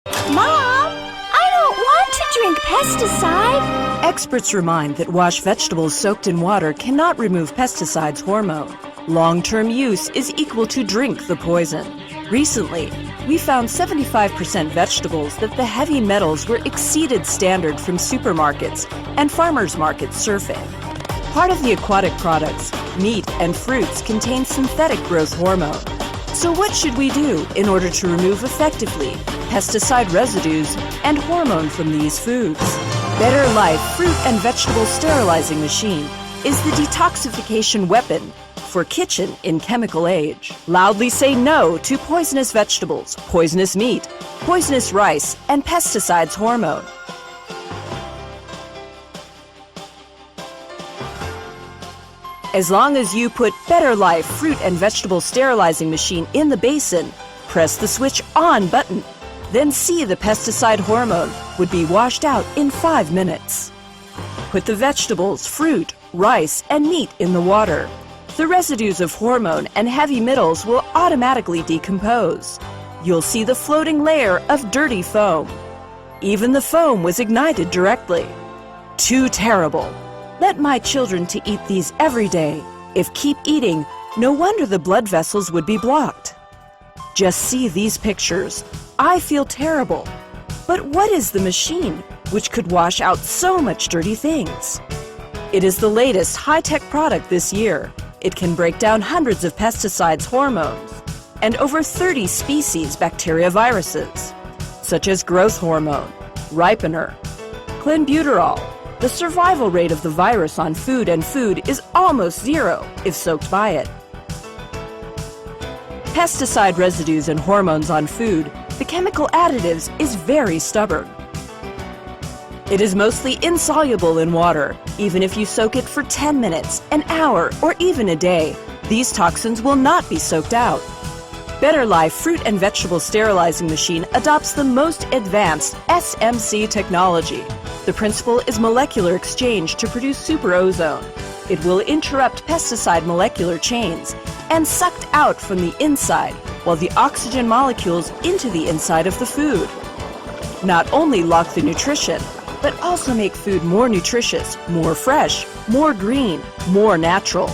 Mom, I don't want to drink pesticide. Experts remind that washed vegetables soaked in water cannot remove pesticides hormone. Long-term use is equal to drink the poison. Recently, we found 75% vegetables that the heavy metals were exceeded standard from supermarkets and farmers markets surfing. Part of the aquatic products, meat and fruits, contain synthetic growth hormone. So what should we do in order to remove effectively pesticide residues and hormone from these foods? Better Life Fruit and Vegetable Sterilizing Machine is the detoxification weapon for kitchen in chemical age. Loudly say no to poisonous vegetables, poisonous meat, poisonous rice, and pesticides hormone. As long as you put Better Life Fruit and Vegetable Sterilizing Machine in the basin, press the switch on button, then see the pesticide hormone would be washed out in 5 minutes. Put the vegetables, fruit, rice, and meat in the water. The residues of hormone and heavy metals will automatically decompose. You'll see the floating layer of dirty foam. Even the foam was ignited directly. Too terrible. Let my children to eat these every day. If keep eating, no wonder the blood vessels would be blocked. Just see these pictures. I feel terrible. But what is the machine which could wash out so much dirty things? It is the latest high-tech product this year. It can break down hundreds of pesticides, hormones, and over 30 species bacteria viruses, such as growth hormone, ripener, clenbuterol. The survival rate of the virus on food is almost zero if soaked by it. Pesticide residues and hormones on food, the chemical additives, is very stubborn. It is mostly insoluble in water. Even if you soak it for 10 minutes, an hour, or even a day, these toxins will not be soaked out. Better Life Fruit and Vegetable Sterilizing Machine adopts the most advanced SMC technology. The principle is molecular exchange to produce super ozone. It will interrupt pesticide molecular chains and sucked out from the inside, while the oxygen molecules into the inside of the food. Not only lock the nutrition, but also make food more nutritious, more fresh, more green, more natural.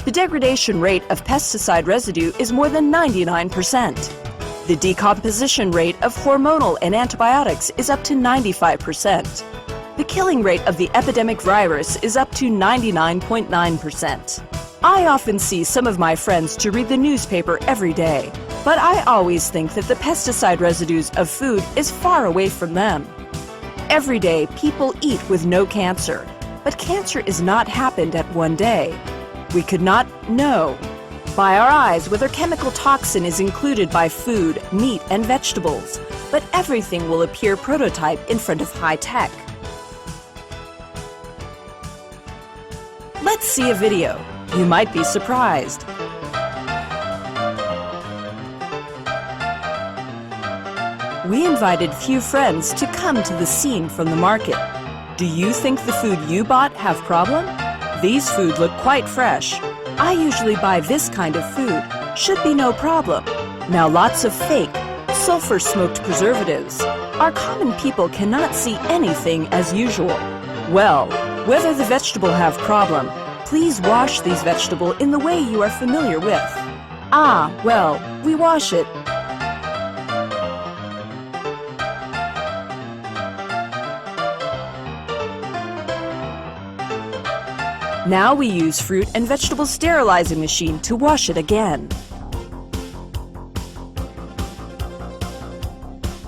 The degradation rate of pesticide residue is more than 99%. The decomposition rate of hormonal and antibiotics is up to 95%. The killing rate of the epidemic virus is up to 99.9%. I often see some of my friends to read the newspaper every day, but I always think that the pesticide residues of food is far away from them. Every day, people eat with no cancer, but cancer is not happened at one day. We could not know by our eyes whether chemical toxin is included by food, meat, and vegetables, but everything will appear prototype in front of high tech. Let's see a video. You might be surprised. We invited few friends to come to the scene from the market. Do you think the food you bought have problem? These food look quite fresh. I usually buy this kind of food. Should be no problem. Now lots of fake, sulfur-smoked preservatives. Our common people cannot see anything as usual. Well, whether the vegetable have problem, please wash these vegetable in the way you are familiar with. Ah, well, we wash it. Now we use fruit and vegetable sterilizing machine to wash it again.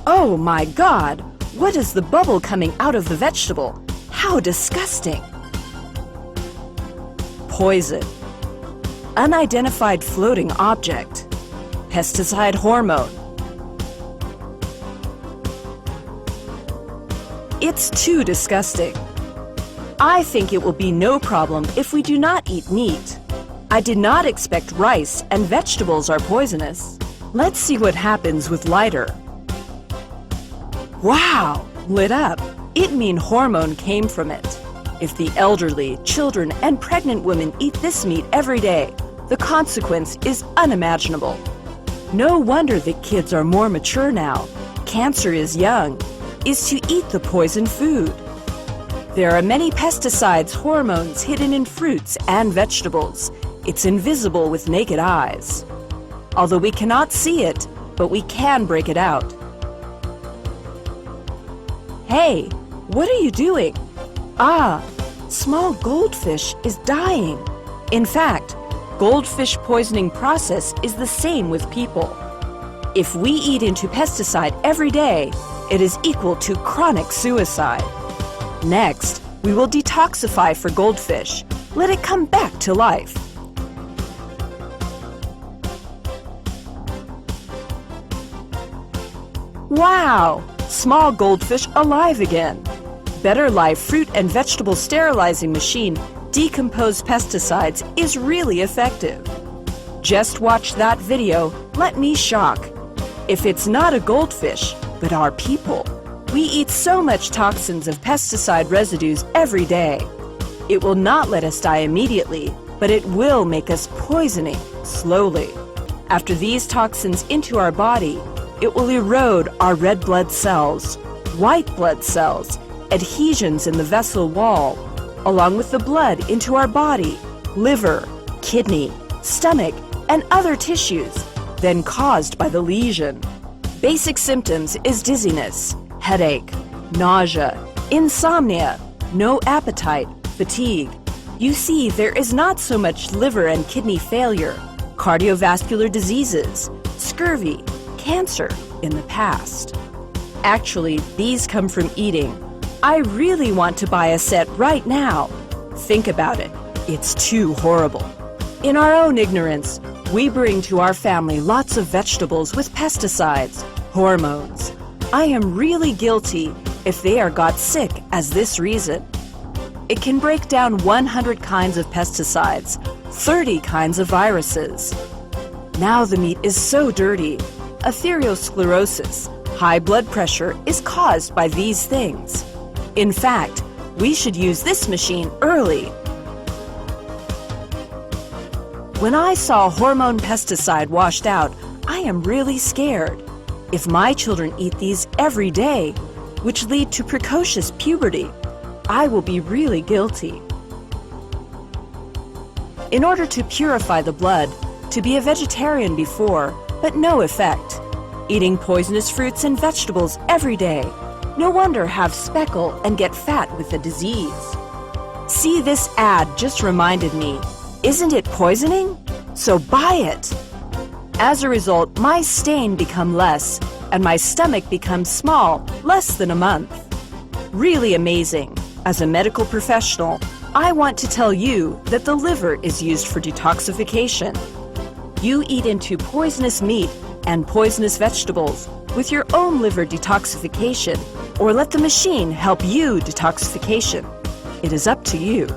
Oh my God! What is the bubble coming out of the vegetable? How disgusting! Poison. Unidentified floating object. Pesticide hormone. It's too disgusting. I think it will be no problem if we do not eat meat. I did not expect rice and vegetables are poisonous. Let's see what happens with lighter. Wow! Lit up. It means hormone came from it. If the elderly, children, and pregnant women eat this meat every day, the consequence is unimaginable. No wonder that kids are more mature now. Cancer is young, is to eat the poison food. There are many pesticides, hormones hidden in fruits and vegetables. It's invisible with naked eyes. Although we cannot see it, but we can break it out. Hey, what are you doing? Ah, small goldfish is dying. In fact, goldfish poisoning process is the same with people. If we eat into pesticide every day, it is equal to chronic suicide. Next, we will detoxify for goldfish. Let it come back to life. Wow! Small goldfish alive again. Better Life fruit and vegetable sterilizing machine decomposed pesticides is really effective. Just watch that video, let me shock. If it's not a goldfish, but our people, we eat so much toxins of pesticide residues every day. It will not let us die immediately, but it will make us poisoning slowly. After these toxins into our body, it will erode our red blood cells, white blood cells, adhesions in the vessel wall, along with the blood into our body, liver, kidney, stomach, and other tissues, then caused by the lesion. Basic symptoms is dizziness, headache, nausea, insomnia, no appetite, fatigue. You see, there is not so much liver and kidney failure, cardiovascular diseases, scurvy, cancer in the past. Actually, these come from eating. I really want to buy a set right now. Think about it. It's too horrible. In our own ignorance, we bring to our family lots of vegetables with pesticides, hormones. I am really guilty if they are got sick as this reason. It can break down 100 kinds of pesticides, 30 kinds of viruses. Now the meat is so dirty. Atherosclerosis, high blood pressure is caused by these things. In fact, we should use this machine early. When I saw hormone pesticide washed out, I am really scared. If my children eat these every day, which lead to precocious puberty, I will be really guilty. In order to purify the blood, to be a vegetarian before, but no effect. Eating poisonous fruits and vegetables every day. No wonder have speckle and get fat with the disease. See, this ad just reminded me. Isn't it poisoning? So buy it. As a result, my stain become less and my stomach becomes small less than a month. Really amazing. As a medical professional, I want to tell you that the liver is used for detoxification. You eat into poisonous meat and poisonous vegetables with your own liver detoxification, or let the machine help you detoxification. It is up to you.